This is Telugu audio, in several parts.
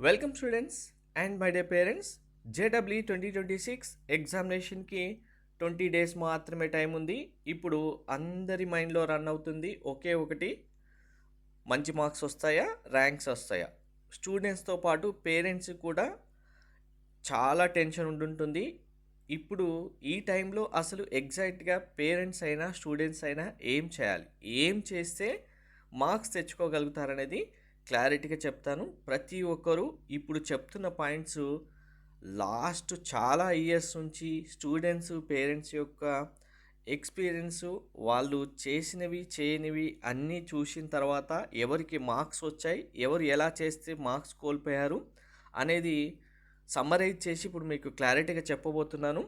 Welcome students and my day parents. JW 2026 ఎగ్జామినేషన్కి 20 days మాత్రమే టైం ఉంది. ఇప్పుడు అందరి మైండ్లో రన్ అవుతుంది ఒకే ఒకటి, మంచి మార్క్స్ వస్తాయా, ర్యాంక్స్ వస్తాయా. స్టూడెంట్స్తో పాటు పేరెంట్స్ కూడా చాలా టెన్షన్ ఉంటుంటుంది. ఇప్పుడు ఈ టైంలో అసలు ఎగ్జాక్ట్గా పేరెంట్స్ అయినా స్టూడెంట్స్ అయినా ఏం చేయాలి, ఏం చేస్తే మార్క్స్ తెచ్చుకోగలుగుతారనేది క్లారిటీగా చెప్తాను. ప్రతి ఒక్కరూ ఇప్పుడు చెప్తున్న పాయింట్స్ లాస్ట్ చాలా ఇయర్స్ నుంచి స్టూడెంట్స్ పేరెంట్స్ యొక్క ఎక్స్పీరియన్సు, వాళ్ళు చేసినవి చేయనివి అన్నీ చూసిన తర్వాత ఎవరికి మార్క్స్ వచ్చాయి, ఎవరు ఎలా చేస్తే మార్క్స్ కోల్పోయారు అనేది సమ్మరైజ్ చేసి ఇప్పుడు మీకు క్లారిటీగా చెప్పబోతున్నాను.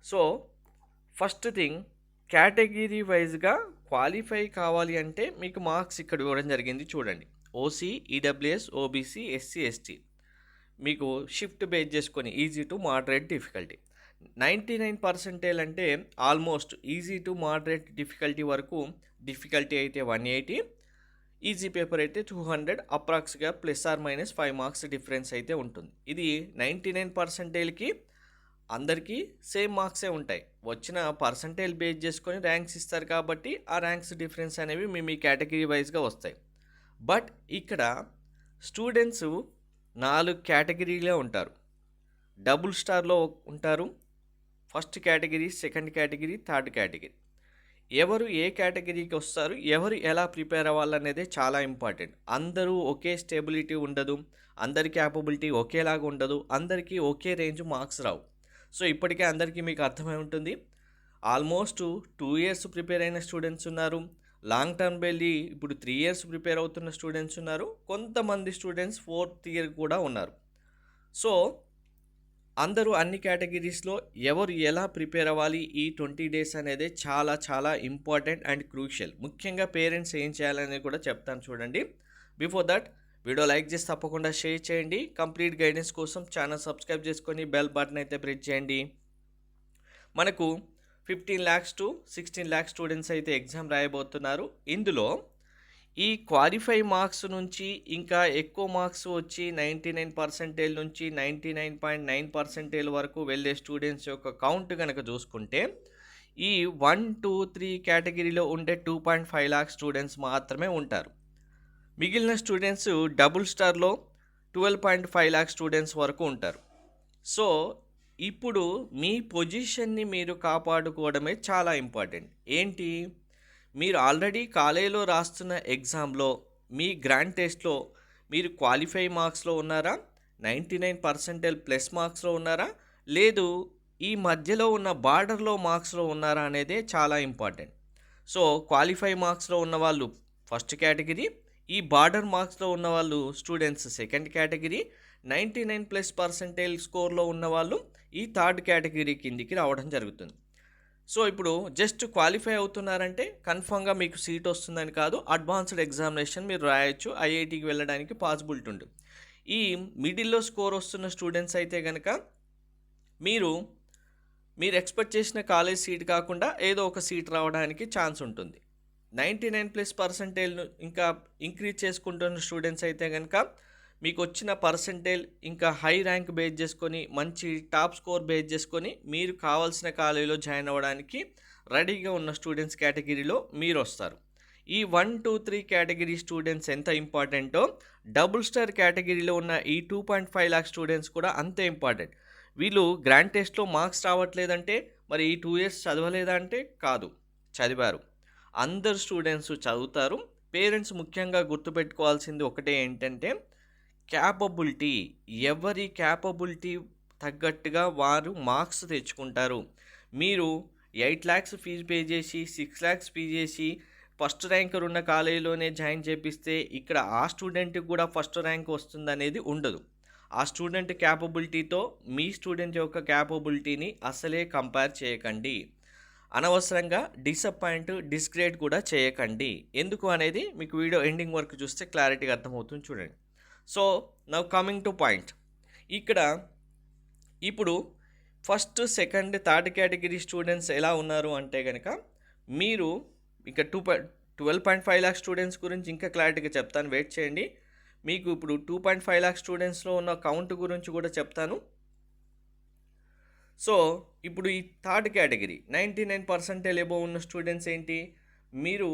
సో ఫస్ట్ థింగ్, కేటగిరీ వైజ్గా క్వాలిఫై కావాలి అంటే మీకు మార్క్స్ ఇక్కడ ఇవ్వడం జరిగింది. చూడండి, OC, EWS, OBC, SC, ST మీకు షిఫ్ట్ బేస్ చేసుకొని ఈజీ టు మోడరేట్ డిఫికల్టీ. 99% అంటే almost easy to moderate difficulty వరకు. డిఫికల్టీ అయితే 180, ఈజీ పేపర్ అయితే 200, అప్రాక్స్గా ±5 మార్క్స్ డిఫరెన్స్ అయితే ఉంటుంది. ఇది 99%కి అందరికీ సేమ్ మార్క్సే ఉంటాయి. వచ్చిన పర్సంటేజ్ బేస్ చేసుకొని ర్యాంక్స్ ఇస్తారు కాబట్టి ఆ ర్యాంక్స్ డిఫరెన్స్ అనేవి మీ కేటగిరీ వైజ్గా వస్తాయి. బట్ ఇక్కడ స్టూడెంట్స్ 4 కేటగిరీలో ఉంటారు. డబుల్ స్టార్లో ఉంటారు, first category, second category, third category. ఎవరు ఏ కేటగిరీకి వస్తారు, ఎవరు ఎలా ప్రిపేర్ అవ్వాలనేదే చాలా ఇంపార్టెంట్. అందరూ ఒకే స్టెబిలిటీ ఉండదు, అందరి క్యాపబిలిటీ ఒకేలాగా ఉండదు, అందరికీ ఒకే రేంజ్ మార్క్స్ రావు. సో ఇప్పటికే అందరికీ మీకు అర్థమై ఉంటుంది. ఆల్మోస్ట్ 2 ఇయర్స్ ప్రిపేర్ అయిన స్టూడెంట్స్ ఉన్నారు, లాంగ్ టర్మ్ వెళ్ళి ఇప్పుడు 3 ఇయర్స్ ప్రిపేర్ అవుతున్న స్టూడెంట్స్ ఉన్నారు, కొంతమంది స్టూడెంట్స్ 4th ఇయర్ కూడా ఉన్నారు. సో అందరూ అన్ని కేటగిరీస్లో ఎవరు ఎలా ప్రిపేర్ అవ్వాలి ఈ 20 డేస్ అనేది చాలా చాలా ఇంపార్టెంట్ అండ్ క్రూషియల్. ముఖ్యంగా పేరెంట్స్ ఏం చేయాలనేది కూడా చెప్తాను చూడండి. బిఫోర్ దట్ వీడియో లైక్ చేసి తప్పకుండా షేర్ చేయండి. కంప్లీట్ గైడెన్స్ కోసం ఛానల్ సబ్స్క్రైబ్ చేసుకొని బెల్ బటన్ అయితే ప్రెస్ చేయండి. మనకు 15 lakhs to 16 lakhs స్టూడెంట్స్ అయితే ఎగ్జామ్ రాయబోతున్నారు. ఇందులో ఈ క్వాలిఫై మార్క్స్ నుంచి ఇంకా ఎక్కువ మార్క్స్ వచ్చి 99% నుంచి 99.9% వరకు వెళ్ళే స్టూడెంట్స్ యొక్క కౌంట్ కనుక చూసుకుంటే ఈ 1, 2, 3 కేటగిరీలో ఉండే 2.5 lakh స్టూడెంట్స్ మాత్రమే ఉంటారు. మిగిలిన స్టూడెంట్స్ డబుల్ స్టార్లో 12.5 lakh స్టూడెంట్స్ వరకు ఉంటారు. సో ఇప్పుడు మీ పొజిషన్ని మీరు కాపాడుకోవడమే చాలా ఇంపార్టెంట్. ఏంటి, మీరు ఆల్రెడీ కాలేజీలో రాస్తున్న ఎగ్జామ్లో మీ గ్రాండ్ టెస్ట్లో మీరు క్వాలిఫై మార్క్స్లో ఉన్నారా, 99% ప్లస్ మార్క్స్లో ఉన్నారా, లేదు ఈ మధ్యలో ఉన్న బార్డర్లో మార్క్స్లో ఉన్నారా అనేదే చాలా ఇంపార్టెంట్. సో క్వాలిఫై మార్క్స్లో ఉన్న వాళ్ళు ఫస్ట్ కేటగిరీ, ఈ బార్డర్ మార్క్స్లో ఉన్న వాళ్ళు స్టూడెంట్స్ సెకండ్ కేటగిరీ, 99+% స్కోర్లో ఉన్నవాళ్ళు ఈ థర్డ్ కేటగిరీ కిందికి రావడం జరుగుతుంది. సో ఇప్పుడు జస్ట్ క్వాలిఫై అవుతున్నారంటే కన్ఫామ్గా మీకు సీట్ వస్తుందని కాదు, అడ్వాన్స్డ్ ఎగ్జామినేషన్ మీరు రాయొచ్చు, ఐఐటికి వెళ్ళడానికి పాసిబిలిటీ ఉంటుంది. ఈ మిడిల్లో స్కోర్ వస్తున్న స్టూడెంట్స్ అయితే కనుక మీరు ఎక్స్పెక్ట్ చేసిన కాలేజ్ సీట్ కాకుండా ఏదో ఒక సీట్ రావడానికి ఛాన్స్ ఉంటుంది. 99+% ఇంకా ఇంక్రీజ్ చేసుకుంటున్న స్టూడెంట్స్ అయితే కనుక మీకు వచ్చిన పర్సంటేజ్ ఇంకా హై ర్యాంక్ బేస్ చేసుకొని మంచి టాప్ స్కోర్ బేస్ చేసుకొని మీరు కావాల్సిన కాలేజీలో జాయిన్ అవ్వడానికి రెడీగా ఉన్న స్టూడెంట్స్ కేటగిరీలో మీరు వస్తారు. ఈ 1, 2, 3 కేటగిరీ స్టూడెంట్స్ ఎంత ఇంపార్టెంటో డబుల్ స్టార్ కేటగిరీలో ఉన్న ఈ 2.5 lakh స్టూడెంట్స్ కూడా అంతే ఇంపార్టెంట్. వీళ్ళు గ్రాండ్ టెస్ట్లో మార్క్స్ రావట్లేదంటే మరి ఈ 2 years చదవలేదా అంటే కాదు, చదివారు. అందరు స్టూడెంట్స్ చదువుతారు. పేరెంట్స్ ముఖ్యంగా గుర్తుపెట్టుకోవాల్సింది ఒకటే ఏంటంటే క్యాపబిలిటీ. ఎవరి క్యాపబిలిటీ తగ్గట్టుగా వారు మార్క్స్ తెచ్చుకుంటారు. మీరు 8 lakhs ఫీజు పే చేసి 6 lakhs పే చేసి ఫస్ట్ ర్యాంకర్ ఉన్న కాలేజీలోనే జాయిన్ చేపిస్తే ఇక్కడ ఆ స్టూడెంట్కి కూడా ఫస్ట్ ర్యాంక్ వస్తుందనేది ఉండదు. ఆ స్టూడెంట్ క్యాపబిలిటీతో మీ స్టూడెంట్ యొక్క క్యాపబిలిటీని అసలే కంపేర్ చేయకండి. అనవసరంగా డిస్గ్రేడ్ కూడా చేయకండి. ఎందుకు అనేది మీకు వీడియో ఎండింగ్ వరకు చూస్తే క్లారిటీగా అర్థమవుతుంది చూడండి. So now coming to point. ఇక్కడ ఇప్పుడు first, second, third category students ఎలా ఉన్నారు అంటే కనుక మీరు ఇక 12.5 lakh స్టూడెంట్స్ గురించి ఇంకా క్లారిటీగా చెప్తాను, వెయిట్ చేయండి. మీకు ఇప్పుడు 2.5 లాక్ స్టూడెంట్స్లో ఉన్న కౌంట్ గురించి కూడా చెప్తాను. సో ఇప్పుడు ఈ థర్డ్ కేటగిరీ 99% ఎబోవ్ ఉన్న స్టూడెంట్స్ ఏంటి, మీరు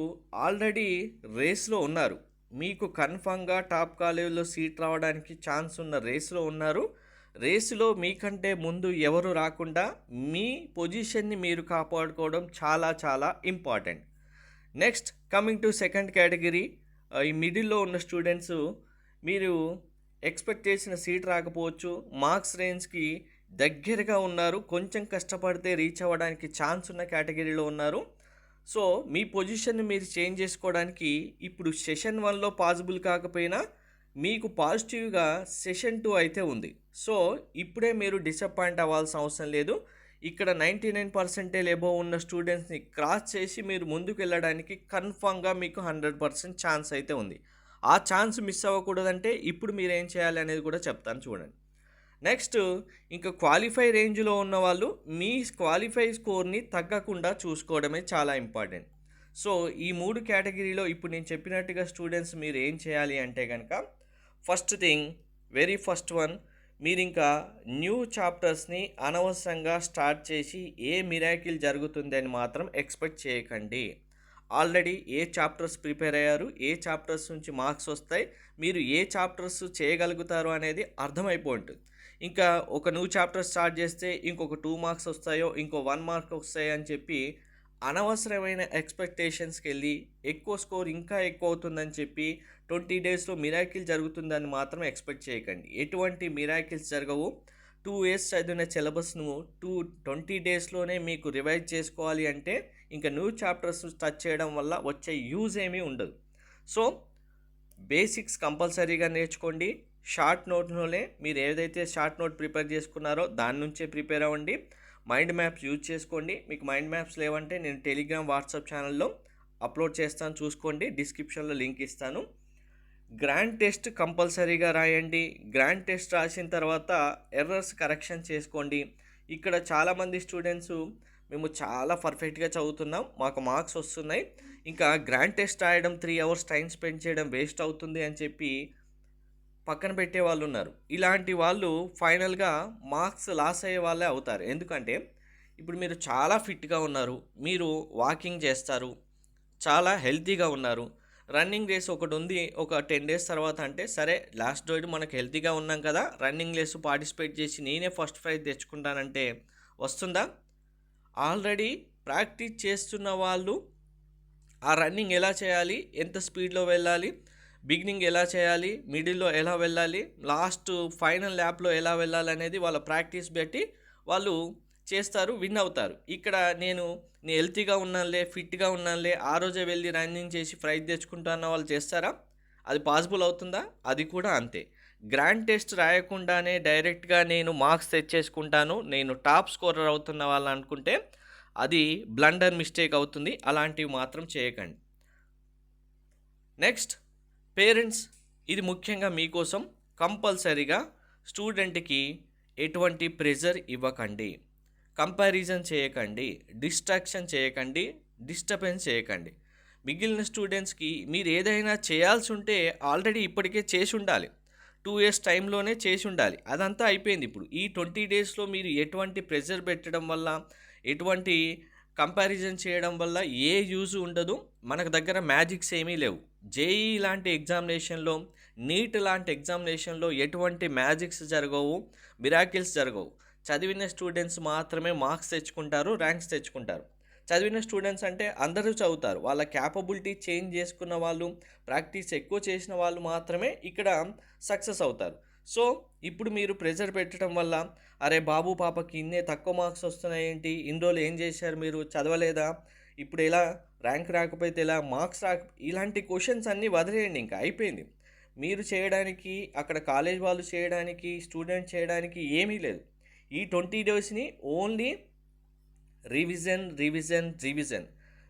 ఆల్రెడీ రేస్లో ఉన్నారు, మీకు కన్ఫామ్గా టాప్ కాలేజీలో సీట్ రావడానికి ఛాన్స్ ఉన్న రేస్లో ఉన్నారు. రేసులో మీకంటే ముందు ఎవరు రాకుండా మీ పొజిషన్ని మీరు కాపాడుకోవడం చాలా చాలా important. Next coming to second category, ఈ మిడిల్లో ఉన్న స్టూడెంట్స్, మీరు ఎక్స్పెక్ట్ చేసిన సీట్ రాకపోవచ్చు, మార్క్స్ రేంజ్కి దగ్గరగా ఉన్నారు, కొంచెం కష్టపడితే రీచ్ అవ్వడానికి ఛాన్స్ ఉన్న కేటగిరీలో ఉన్నారు. సో మీ పొజిషన్ని మీరు చేంజ్ చేసుకోవడానికి ఇప్పుడు సెషన్ 1లో పాసిబుల్ కాకపోయినా మీకు పాజిటివ్గా సెషన్ 2 అయితే ఉంది. సో ఇప్పుడే మీరు డిసప్పాయింట్ అవ్వాల్సిన అవసరం లేదు. ఇక్కడ 99% ఎబోవ్ ఉన్న స్టూడెంట్స్ని క్రాస్ చేసి మీరు ముందుకు వెళ్ళడానికి కన్ఫామ్గా మీకు 100% ఛాన్స్ అయితే ఉంది. ఆ ఛాన్స్ మిస్ అవ్వకూడదంటే ఇప్పుడు మీరు ఏం చేయాలి అనేది కూడా చెప్తాను చూడండి. నెక్స్ట్ ఇంకా క్వాలిఫై రేంజ్లో ఉన్న వాళ్ళు మీ క్వాలిఫై స్కోర్ని తగ్గకుండా చూసుకోవడమే చాలా ఇంపార్టెంట్. సో ఈ 3 కేటగిరీలో ఇప్పుడు నేను చెప్పినట్టుగా స్టూడెంట్స్ మీరు ఏం చేయాలి అంటే కనుక, first thing, very first one, మీరు ఇంకా న్యూ చాప్టర్స్ని అనవసరంగా స్టార్ట్ చేసి ఏ మిరాకిల్ జరుగుతుంది అని మాత్రం ఎక్స్పెక్ట్ చేయకండి. ఆల్రెడీ ఏ చాప్టర్స్ ప్రిపేర్ అయ్యారు, ఏ చాప్టర్స్ నుంచి మార్క్స్ వస్తాయి, మీరు ఏ చాప్టర్స్ చేయగలుగుతారు అనేది అర్థమైపోతుంది. ఇంకా ఒక న్యూ చాప్టర్ స్టార్ట్ చేస్తే ఇంకొక 2 మార్క్స్ వస్తాయో ఇంకో 1 మార్క్ వస్తాయో అని చెప్పి అనవసరమైన ఎక్స్పెక్టేషన్స్కి వెళ్ళి ఎక్కువ స్కోర్ ఇంకా ఎక్కువ అవుతుందని చెప్పి 20 డేస్లో మిరాకిల్ జరుగుతుందని మాత్రం ఎక్స్పెక్ట్ చేయకండి. ఎటువంటి మిరాకిల్స్ జరగవు. 2 ఇయర్స్ చదివిన సిలబస్ను 20 డేస్లోనే మీకు రివైజ్ చేసుకోవాలి అంటే ఇంకా న్యూ చాప్టర్స్ టచ్ చేయడం వల్ల వచ్చే యూజ్ ఏమీ ఉండదు. సో బేసిక్స్ కంపల్సరీగా నేర్చుకోండి. షార్ట్ నోట్లోనే మీరు ఏదైతే షార్ట్ నోట్ ప్రిపేర్ చేసుకున్నారో దాని నుంచే ప్రిపేర్ అవ్వండి. మైండ్ మ్యాప్స్ యూజ్ చేసుకోండి. మీకు మైండ్ మ్యాప్స్ లేవంటే నేను టెలిగ్రామ్, వాట్సాప్ ఛానల్లో అప్లోడ్ చేస్తాను, చూసుకోండి. డిస్క్రిప్షన్లో లింక్ ఇస్తాను. గ్రాండ్ టెస్ట్ కంపల్సరీగా రాయండి. గ్రాండ్ టెస్ట్ రాసిన తర్వాత ఎర్రర్స్ కరెక్షన్ చేసుకోండి. ఇక్కడ చాలామంది స్టూడెంట్స్ మేము చాలా పర్ఫెక్ట్గా చదువుతున్నాం, మాకు మార్క్స్ వస్తున్నాయి, ఇంకా గ్రాండ్ టెస్ట్ రాయడం 3 అవర్స్ టైం స్పెండ్ చేయడం వేస్ట్ అవుతుంది అని చెప్పి పక్కన పెట్టే వాళ్ళు ఉన్నారు. ఇలాంటి వాళ్ళు ఫైనల్గా మార్క్స్ లాస్ అయ్యే వాళ్ళే అవుతారు. ఎందుకంటే ఇప్పుడు మీరు చాలా ఫిట్గా ఉన్నారు, మీరు వాకింగ్ చేస్తారు, చాలా హెల్తీగా ఉన్నారు, రన్నింగ్ రేస్ ఒకటి ఉంది ఒక 10 డేస్ తర్వాత అంటే సరే లాస్ట్ రోజు మనకు హెల్తీగా ఉన్నాం కదా, రన్నింగ్ రేస్ పార్టిసిపేట్ చేసి నేనే ఫస్ట్ ప్రైజ్ తెచ్చుకుంటానంటే వస్తుందా? ఆల్రెడీ ప్రాక్టీస్ చేస్తున్న వాళ్ళు ఆ రన్నింగ్ ఎలా చేయాలి, ఎంత స్పీడ్లో వెళ్ళాలి, బిగినింగ్ ఎలా చేయాలి, మిడిల్లో ఎలా వెళ్ళాలి, లాస్ట్ ఫైనల్ ల్యాప్లో ఎలా వెళ్ళాలి అనేది వాళ్ళ ప్రాక్టీస్ బట్టి వాళ్ళు చేస్తారు, విన్ అవుతారు. ఇక్కడ నేను హెల్తీగా ఉన్నానులే, ఫిట్గా ఉన్నానులే, ఆ రోజే వెళ్ళి రన్నింగ్ చేసి ప్రైజ్ తెచ్చుకుంటాన్న వాళ్ళు చేస్తారా? అది పాసిబుల్ అవుతుందా? అది కూడా అంతే. గ్రాండ్ టెస్ట్ రాయకుండానే డైరెక్ట్గా నేను మార్క్స్ తెచ్చేసుకుంటాను, నేను టాప్ స్కోరర్ అవుతున్న వాళ్ళు అనుకుంటే అది బ్లండర్ మిస్టేక్ అవుతుంది. అలాంటివి మాత్రం చేయకండి. నెక్స్ట్ పేరెంట్స్, ఇది ముఖ్యంగా మీకోసం. కంపల్సరీగా స్టూడెంట్కి ఎటువంటి ప్రెజర్ ఇవ్వకండి, కంపారిజన్ చేయకండి, డిస్ట్రాక్షన్ చేయకండి, డిస్టర్బెన్స్ చేయకండి. మిగిలిన స్టూడెంట్స్కి మీరు ఏదైనా చేయాల్సి ఉంటే ఆల్రెడీ ఇప్పటికే చేసి ఉండాలి, 2 ఇయర్స్ టైంలోనే చేసి ఉండాలి, అదంతా అయిపోయింది. ఇప్పుడు ఈ 20 డేస్లో మీరు ఎటువంటి ప్రెజర్ పెట్టడం వల్ల, ఎటువంటి కంపారిజన్ చేయడం వల్ల ఏ యూజ్ ఉండదు. మనకు దగ్గర మ్యాజిక్స్ ఏమీ లేవు. జేఈ లాంటి ఎగ్జామినేషన్లో, నీట్ లాంటి ఎగ్జామినేషన్లో ఎటువంటి మ్యాజిక్స్ జరగవు, మిరాకిల్స్ జరగవు. చదివిన స్టూడెంట్స్ మాత్రమే మార్క్స్ తెచ్చుకుంటారు, ర్యాంక్స్ తెచ్చుకుంటారు. చదివిన స్టూడెంట్స్ అంటే అందరూ చదువుతారు, వాళ్ళ క్యాపబిలిటీ చేంజ్ చేసుకున్న వాళ్ళు, ప్రాక్టీస్ ఎక్కువ చేసిన వాళ్ళు మాత్రమే ఇక్కడ సక్సెస్ అవుతారు. సో ఇప్పుడు మీరు ప్రెజర్ పెట్టడం వల్ల అరే బాబు పాపకి ఇన్నే తక్కువ మార్క్స్ వస్తున్నాయి ఏంటి, ఇన్ని రోజులు ఏం చేశారు, మీరు చదవలేదా, ఇప్పుడు ఎలా ర్యాంక్ రాకపోతే ఎలా, మార్క్స్ ఇలాంటి క్వశ్చన్స్ అన్నీ వదిలేయండి, ఇంకా అయిపోయింది. మీరు చేయడానికి, అక్కడ కాలేజ్ వాళ్ళు చేయడానికి, స్టూడెంట్ చేయడానికి ఏమీ లేదు. ఈ 20 డేస్ని only revision revision revision,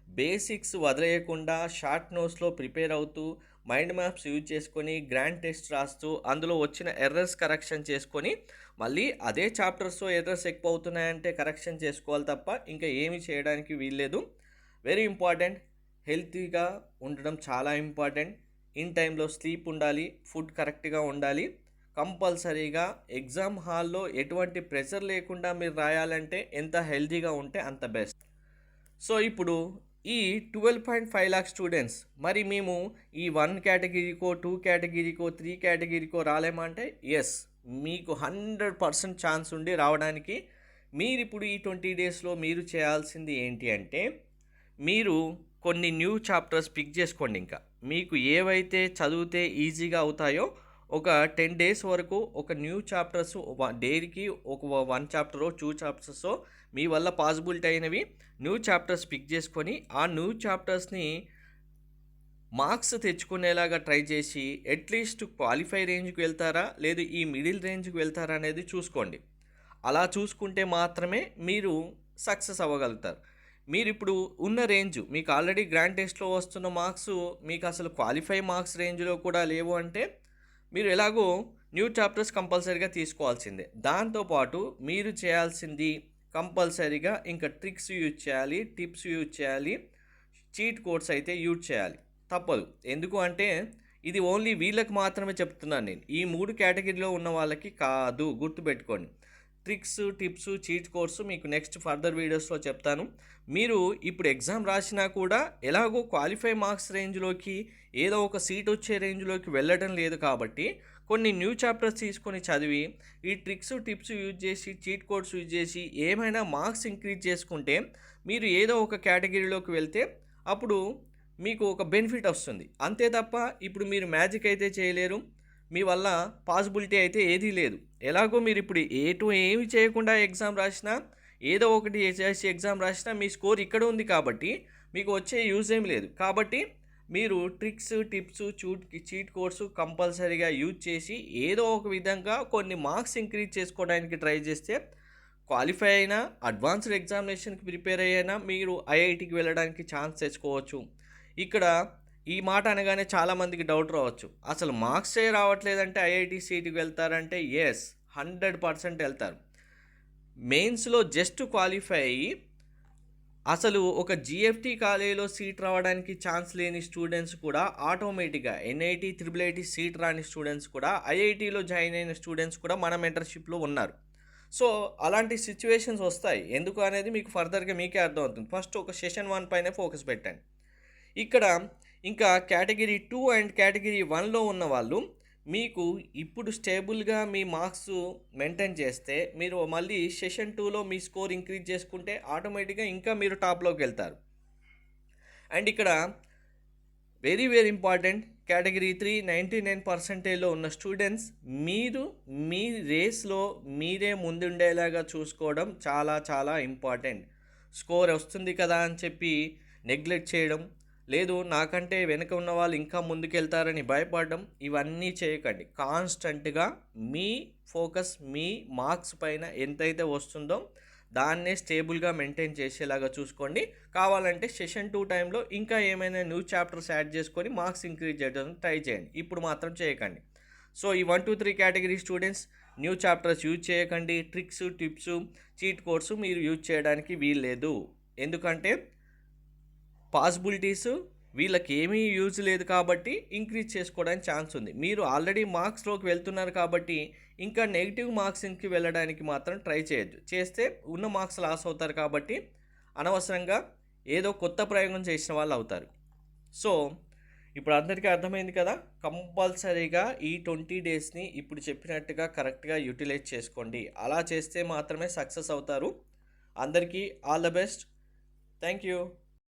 basics వదిలేయకుండా షార్ట్ నోట్స్లో ప్రిపేర్ అవుతూ, మైండ్ మ్యాప్స్ యూజ్ చేసుకొని, గ్రాండ్ టెస్ట్ రాస్తూ, అందులో వచ్చిన ఎర్రర్స్ కరెక్షన్ చేసుకొని, మళ్ళీ అదే చాప్టర్స్లో ఎర్రర్స్ ఎక్కువ అవుతున్నాయంటే కరెక్షన్ చేసుకోవాలి తప్ప ఇంకా ఏమీ చేయడానికి వీల్లేదు. వెరీ ఇంపార్టెంట్, హెల్తీగా ఉండడం చాలా ఇంపార్టెంట్. ఇన్ టైంలో స్లీప్ ఉండాలి, ఫుడ్ కరెక్ట్గా ఉండాలి. కంపల్సరీగా ఎగ్జామ్ హాల్లో ఎటువంటి ప్రెషర్ లేకుండా మీరు రాయాలంటే ఎంత హెల్తీగా ఉంటే అంత బెస్ట్. సో ఇప్పుడు ఈ 12.5 లాక్ స్టూడెంట్స్ మరి మేము ఈ 1 కేటగిరీకో 2 కేటగిరీకో 3 కేటగిరీకో రాలేమంటే ఎస్, మీకు 100% ఛాన్స్ ఉండి రావడానికి. మీరు ఇప్పుడు ఈ 20 డేస్లో మీరు చేయాల్సింది ఏంటి అంటే మీరు కొన్ని న్యూ చాప్టర్స్ పిక్ చేసుకోండి. ఇంకా మీకు ఏవైతే చదివితే ఈజీగా అవుతాయో ఒక 10 డేస్ వరకు ఒక న్యూ చాప్టర్స్ డైలీకి ఒక 1 చాప్టరో 2 చాప్టర్సో మీ వల్ల పాసిబిలిటీ అయినవి న్యూ చాప్టర్స్ పిక్ చేసుకొని ఆ న్యూ చాప్టర్స్ని మార్క్స్ తెచ్చుకునేలాగా ట్రై చేసి అట్లీస్ట్ క్వాలిఫై రేంజ్కి వెళ్తారా లేదు ఈ మిడిల్ రేంజ్కి వెళ్తారా అనేది చూసుకోండి. అలా చూసుకుంటే మాత్రమే మీరు సక్సెస్ అవ్వగలుగుతారు. మీరు ఇప్పుడు ఉన్న రేంజ్ మీకు ఆల్రెడీ గ్రాండ్ టెస్ట్లో వస్తున్న మార్క్స్ మీకు అసలు క్వాలిఫై మార్క్స్ రేంజ్లో కూడా లేవు అంటే మీరు ఎలాగో న్యూ చాప్టర్స్ కంపల్సరీగా తీసుకోవాల్సిందే. దాంతోపాటు మీరు చేయాల్సింది కంపల్సరీగా ఇంకా ట్రిక్స్ యూజ్ చేయాలి, టిప్స్ యూజ్ చేయాలి, చీట్ కోడ్స్ అయితే యూజ్ చేయాలి, తప్పదు. ఎందుకు అంటే ఇది ఓన్లీ వీళ్ళకి మాత్రమే చెప్తున్నాను నేను, ఈ 3 కేటగిరీలో ఉన్న వాళ్ళకి కాదు, గుర్తుపెట్టుకోండి. ట్రిక్స్, టిప్స్, చీట్ కోడ్స్ మీకు నెక్స్ట్ ఫర్దర్ వీడియోస్లో చెప్తాను. మీరు ఇప్పుడు ఎగ్జామ్ రాసినా కూడా ఎలాగో క్వాలిఫై మార్క్స్ రేంజ్లోకి ఏదో ఒక సీట్ వచ్చే రేంజ్లోకి వెళ్ళడం లేదు కాబట్టి కొన్ని న్యూ చాప్టర్స్ తీసుకొని చదివి ఈ ట్రిక్స్, టిప్స్ యూజ్ చేసి చీట్ కోడ్స్ యూజ్ చేసి ఏమైనా మార్క్స్ ఇంక్రీజ్ చేసుకుంటే మీరు ఏదో ఒక కేటగిరీలోకి వెళ్తే అప్పుడు మీకు ఒక బెనిఫిట్ వస్తుంది. అంతే తప్ప ఇప్పుడు మీరు మ్యాజిక్ అయితే చేయలేరు, మీ వల్ల పాసిబిలిటీ అయితే ఏదీ లేదు. ఎలాగో మీరు ఇప్పుడు ఏమి చేయకుండా ఎగ్జామ్ రాసినా ఏదో ఒకటి చేసి ఎగ్జామ్ రాసినా మీ స్కోర్ ఇక్కడ ఉంది కాబట్టి మీకు వచ్చే యూజ్ ఏం లేదు. కాబట్టి మీరు ట్రిక్స్, టిప్స్, చీట్ కోడ్స్ కంపల్సరీగా యూజ్ చేసి ఏదో ఒక విధంగా కొన్ని మార్క్స్ ఇంక్రీజ్ చేసుకోవడానికి ట్రై చేస్తే క్వాలిఫై అయినా అడ్వాన్స్డ్ ఎగ్జామినేషన్కి ప్రిపేర్ అయ్యినా మీరు ఐఐటికి వెళ్ళడానికి ఛాన్స్ తెచ్చుకోవచ్చు. ఇక్కడ ఈ మాట అనగానే చాలామందికి డౌట్ రావచ్చు, అసలు మార్క్సే రావట్లేదంటే ఐఐటి సీట్కి వెళ్తారంటే ఎస్, 100% వెళ్తారు. మెయిన్స్లో జస్ట్ క్వాలిఫై అయ్యి అసలు ఒక జిఎఫ్టీ కాలేజీలో సీట్ రావడానికి ఛాన్స్ లేని స్టూడెంట్స్ కూడా ఆటోమేటిక్గా ఎన్ఐటి, ట్రిపుల్ సీట్ రాని స్టూడెంట్స్ కూడా ఐఐటీలో జాయిన్ అయిన స్టూడెంట్స్ కూడా మన మెంటర్షిప్లో ఉన్నారు. సో అలాంటి సిచ్యువేషన్స్ వస్తాయి. ఎందుకు అనేది మీకు ఫర్దర్గా మీకే అర్థమవుతుంది. ఫస్ట్ ఒక సెషన్ 1 పైన ఫోకస్ పెట్టండి. ఇక్కడ ఇంకా కేటగిరీ 2 అండ్ కేటగిరీ 1లో ఉన్న వాళ్ళు మీకు ఇప్పుడు స్టేబుల్గా మీ మార్క్స్ మెయింటైన్ చేస్తే మీరు మళ్ళీ సెషన్ 2లో మీ స్కోర్ ఇంక్రీజ్ చేసుకుంటే ఆటోమేటిక్గా ఇంకా మీరు టాప్లోకి వెళ్తారు. అండ్ ఇక్కడ వెరీ ఇంపార్టెంట్, కేటగిరీ 3 99%లో ఉన్న స్టూడెంట్స్ మీరు మీ రేస్లో మీరే ముందుండేలాగా చూసుకోవడం చాలా ఇంపార్టెంట్. స్కోర్ వస్తుంది కదా అని చెప్పి నెగ్లెక్ట్ చేయడం లేదు, నాకంటే వెనక ఉన్న వాళ్ళు ఇంకా ముందుకెళ్తారని భయపడడం, ఇవన్నీ చేయకండి. కాన్స్టెంట్గా మీ ఫోకస్ మీ మార్క్స్ పైన ఎంతైతే వస్తుందో దాన్నే స్టేబుల్గా మెయింటైన్ చేసేలాగా చూసుకోండి. కావాలంటే సెషన్ 2 టైంలో ఇంకా ఏమైనా న్యూ చాప్టర్స్ యాడ్ చేసుకొని మార్క్స్ ఇంక్రీజ్ చేయడానికి ట్రై చేయండి, ఇప్పుడు మాత్రం చేయకండి. సో ఈ 1, 2, 3 category students new chapters use చేయకండి. ట్రిక్స్, టిప్స్, చీట్ కోడ్స్ మీరు యూజ్ చేయడానికి వీల్లేదు. ఎందుకంటే పాసిబిలిటీస్ వీళ్ళకి ఏమీ యూజ్ లేదు కాబట్టి ఇంక్రీజ్ చేసుకోవడానికి ఛాన్స్ ఉంది. మీరు ఆల్రెడీ మార్క్స్లోకి వెళ్తున్నారు కాబట్టి ఇంకా నెగిటివ్ మార్క్స్కి వెళ్ళడానికి మాత్రం ట్రై చేయొద్దు. చేస్తే ఉన్న మార్క్స్ లాస్ అవుతారు కాబట్టి అనవసరంగా ఏదో కొత్త ప్రయోగం చేసిన వాళ్ళు అవుతారు. సో ఇప్పుడు అందరికీ అర్థమైంది కదా, కంపల్సరీగా ఈ 20 డేస్ని ఇప్పుడు చెప్పినట్టుగా కరెక్ట్గా యూటిలైజ్ చేసుకోండి. అలా చేస్తే మాత్రమే సక్సెస్ అవుతారు. అందరికీ all the best. Thank you.